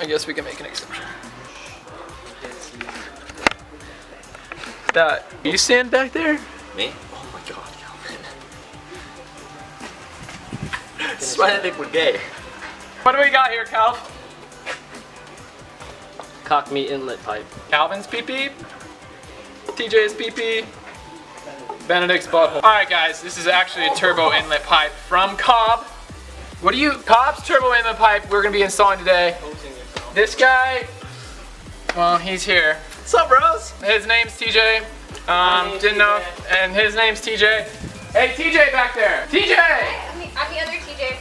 I guess we can make an exception. That, you stand back there? Me? Oh my god, Calvin. This is why I think we're gay. What do we got here, Calv? Cock meat inlet pipe. Calvin's pee-pee, TJ's pee-pee, Benedict's butthole. Alright guys, this is actually a turbo inlet pipe from Cobb. Cobb's turbo inlet pipe we're gonna be installing today. This guy, well, he's here. What's up, bros? His name's TJ. Didn't know, and his name's TJ. Hey, TJ back there. TJ! I'm the other TJ.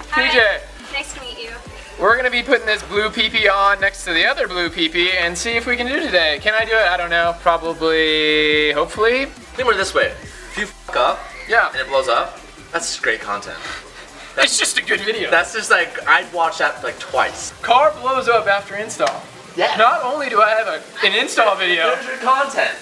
Hi. TJ. Nice to meet you. We're gonna be putting this blue pee-pee on next to the other blue pee-pee and see if we can do it today. Can I do it? I don't know. Probably, hopefully. I think we're this way. If you f*** up Yeah. and it blows up, that's just great content. It's just a good video. That's just like, I'd watch that like twice. Car blows up after install. Yeah. Not only do I have an install video, There's your content.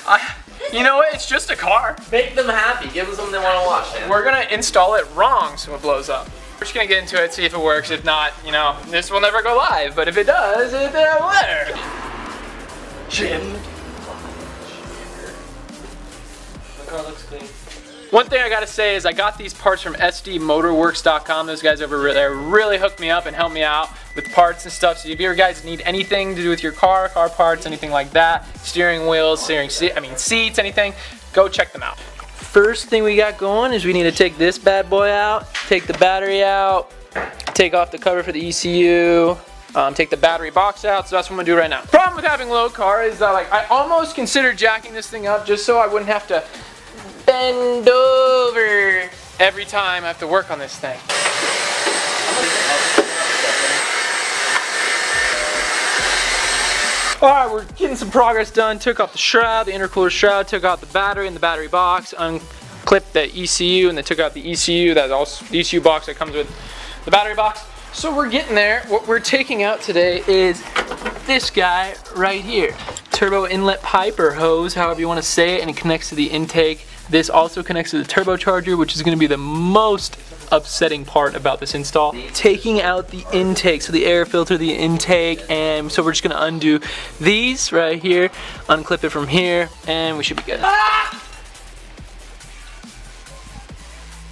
you know what? It's just a car. Make them happy. Give them something they want to watch, man. We're gonna install it wrong so it blows up. We're just gonna get into it, see if it works. If not, you know, this will never go live. But if it does, it's there. Jim. My car looks clean. One thing I gotta say is I got these parts from sdmotorworks.com. Those guys over there really hooked me up and helped me out with parts and stuff. So if you guys need anything to do with your car parts, anything like that, steering wheels, seats, anything, go check them out. First thing we got going is we need to take this bad boy out, take the battery out, take off the cover for the ECU, take the battery box out. So that's what I'm gonna do right now. Problem with having a low car is that I almost considered jacking this thing up just so I wouldn't have to bend over every time I have to work on this thing. Alright, we're getting some progress done. Took off the shroud, the intercooler shroud, took out the battery and the battery box, unclipped the ECU, and then took out the ECU, that's also the ECU box that comes with the battery box. So we're getting there. What we're taking out today is this guy right here. Turbo inlet pipe or hose, however you want to say it, and it connects to the intake. This also connects to the turbocharger, which is going to be the most upsetting part about this install. Taking out the intake, so the air filter, the intake, and so we're just going to undo these right here, unclip it from here, and we should be good. Ah!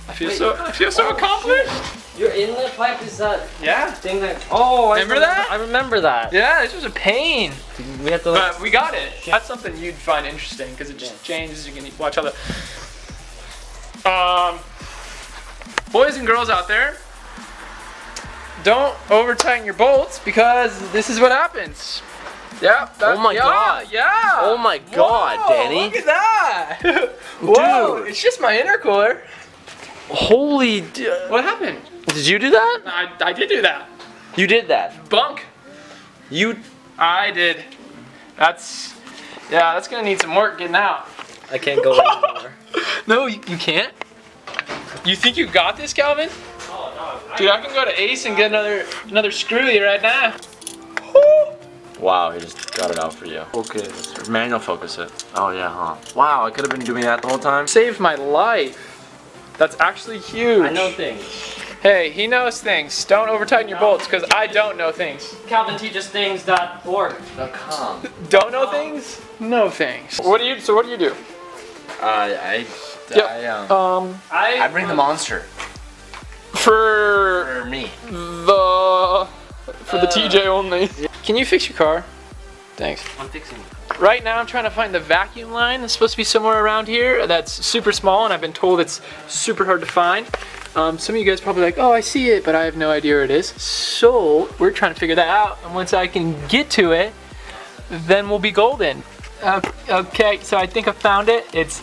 I feel so accomplished. Your inlet pipe is that thing that. Oh, remember that? I remember that. Yeah, this was a pain. We have to. But we got it. That's something you'd find interesting because it just changes. You can watch how the. Boys and girls out there, don't over tighten your bolts because this is what happens. Yeah. Oh my god. Yeah. Oh my god, Whoa, Danny. Look at that. Whoa. Dude. It's just my intercooler. Holy. What happened? Did you do that? I did do that. You did that. Bunk. I did. That's gonna need some work getting out. I can't go anymore. No, you can't. You think you got this, Calvin? Oh no. Dude, I can go to Ace and get another screwy right now. Wow, he just got it out for you. Okay, manual focus it. Oh yeah, huh? Wow, I could have been doing that the whole time. Saved my life. That's actually huge. I know things. Hey, he knows things. Don't over tighten your bolts because I don't know things. CalvinTeachesThings.org. .com. Don't know things? Know things. So what do you do? I bring the monster. For me. the TJ only. Can you fix your car? Thanks. I'm fixing it. Right now I'm trying to find the vacuum line. It's supposed to be somewhere around here that's super small and I've been told it's super hard to find. Some of you guys probably like, oh, I see it, but I have no idea where it is. So we're trying to figure that out, and once I can get to it, then we'll be golden. Okay, so I think I found it. It's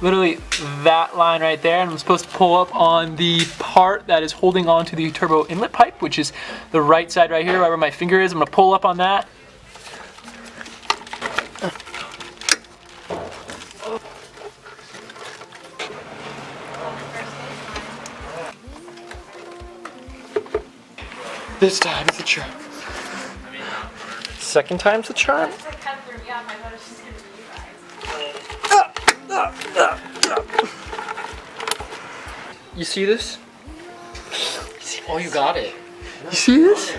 literally that line right there, and I'm supposed to pull up on the part that is holding on to the turbo inlet pipe, which is the right side right here, right where my finger is. I'm gonna pull up on that. This time's the charm. Second time's the charm. You see this? Oh, you got it. You see this?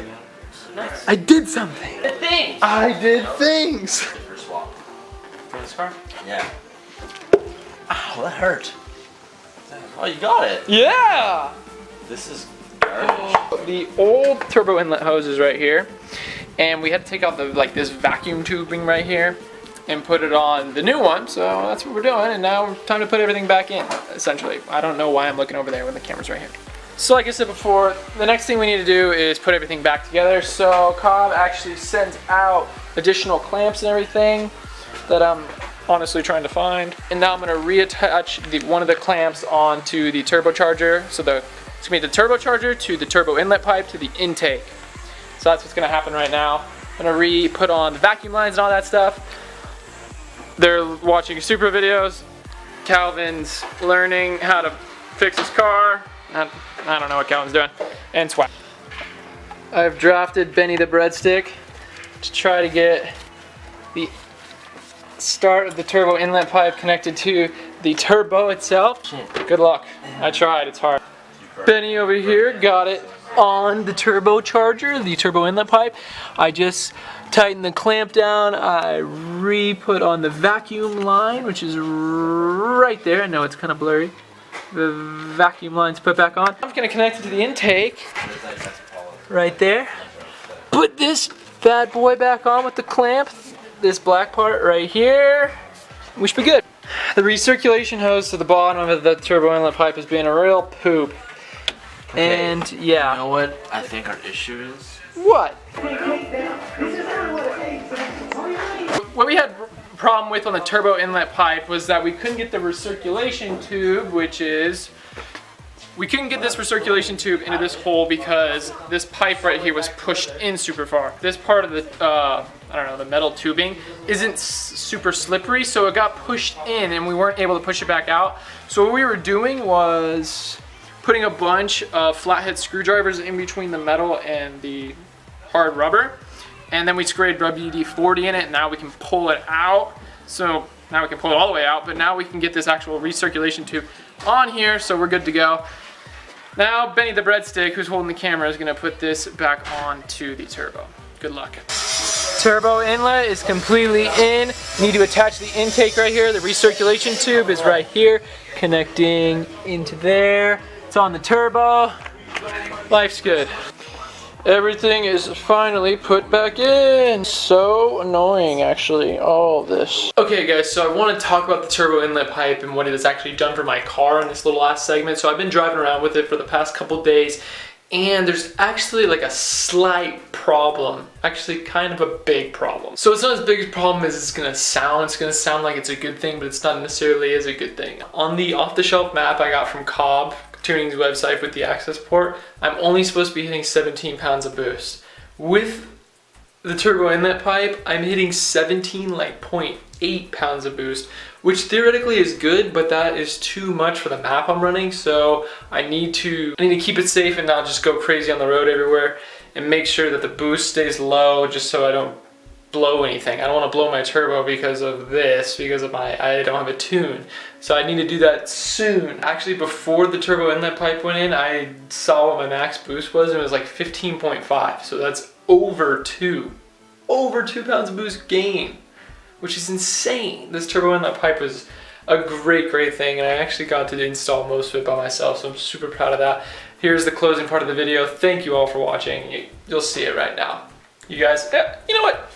Nice. I did something. The thing. I did things. For swap. For this car? Yeah. Ow, that hurt. Oh, you got it. Yeah. This is garbage. The old turbo inlet hose is right here, and we had to take out the this vacuum tubing right here and put it on the new one. So that's what we're doing, and now time to put everything back in. Essentially, I don't know why I'm looking over there when the camera's right here. So like I said before, the next thing we need to do is put everything back together. So Cobb actually sent out additional clamps and everything that I'm honestly trying to find. And now I'm gonna reattach one of the clamps onto the turbocharger. So it's gonna be the turbocharger to the turbo inlet pipe to the intake. So that's what's gonna happen right now. I'm gonna put on the vacuum lines and all that stuff. They're watching super videos. Calvin's learning how to fix his car. I don't know what Calvin's doing. And swag. I've drafted Benny the breadstick to try to get the start of the turbo inlet pipe connected to the turbo itself. Good luck. I tried, it's hard. Benny over here got it on the turbocharger, the turbo inlet pipe. I just tightened the clamp down. I re-put on the vacuum line, which is right there. I know it's kind of blurry. The vacuum line's put back on. I'm gonna connect it to the intake right there. Put this bad boy back on with the clamp. This black part right here. We should be good. The recirculation hose to the bottom of the turbo inlet pipe has been a real poop. Okay. And yeah. You know what I think our issue is? What? What we had a problem with on the turbo inlet pipe was that we couldn't get the recirculation tube, we couldn't get this recirculation tube into this hole because this pipe right here was pushed in super far. This part of the, I don't know, the metal tubing isn't super slippery, so it got pushed in and we weren't able to push it back out. So what we were doing was putting a bunch of flathead screwdrivers in between the metal and the hard rubber. And then we sprayed WD-40 in it, and now we can pull it out. So now we can pull it all the way out, but now we can get this actual recirculation tube on here, so we're good to go. Now Benny the breadstick, who's holding the camera, is gonna put this back onto the turbo. Good luck. Turbo inlet is completely in. You need to attach the intake right here. The recirculation tube is right here, connecting into there. It's on the turbo. Life's good. Everything is finally put back in. So annoying, actually, all this. Okay guys, so I want to talk about the turbo inlet pipe and what it has actually done for my car in this little last segment. So I've been driving around with it for the past couple days, and there's actually like a slight problem. Actually kind of a big problem. So it's not as big a problem as it's gonna sound. It's gonna sound like it's a good thing, but it's not necessarily as a good thing. On the off-the-shelf map I got from Cobb Tuning's website with the access port, I'm only supposed to be hitting 17 pounds of boost. With the turbo inlet pipe, I'm hitting 17.8 pounds of boost, which theoretically is good, but that is too much for the map I'm running. So I need to keep it safe and not just go crazy on the road everywhere, and make sure that the boost stays low, just so I don't blow anything. I don't want to blow my turbo because of this, because of I don't have a tune. So I need to do that soon. Actually, before the turbo inlet pipe went in, I saw what my max boost was, and it was like 15.5. So that's over 2 pounds of boost gain, which is insane. This turbo inlet pipe was a great thing, and I actually got to install most of it by myself, so I'm super proud of that. Here's the closing part of the video. Thank you all for watching. You'll see it right now. You guys, you know what?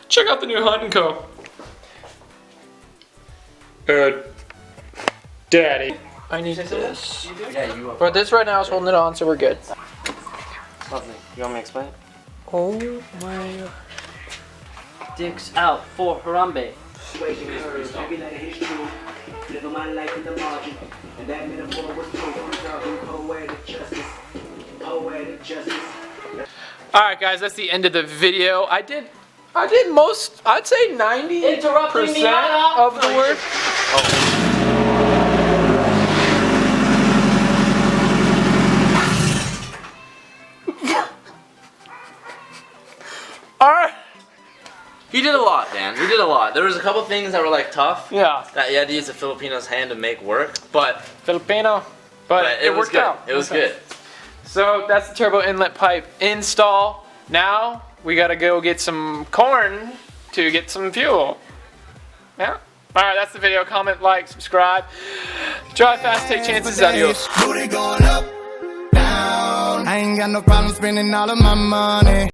Check out the new Hunt & Co. Daddy. I need this. Yeah, you are. But this right now is holding it on, so we're good. Lovely. You want me to explain? Oh my. Dicks out for Harambe. Alright guys, that's the end of the video. I did most, I'd say 90% Interrupting me now. of the work. Alright. He did a lot, Dan. He did a lot. There was a couple things that were like tough. Yeah. That you had to use a Filipino's hand to make work, but Filipino. But it was worked good. out. It was Okay. good. So that's the turbo inlet pipe install. Now we gotta go get some corn to get some fuel. Yeah. Alright, that's the video. Comment, like, subscribe. Drive fast, take chances. Adios. Booty going up, down. I ain't got no problem spending all of my money.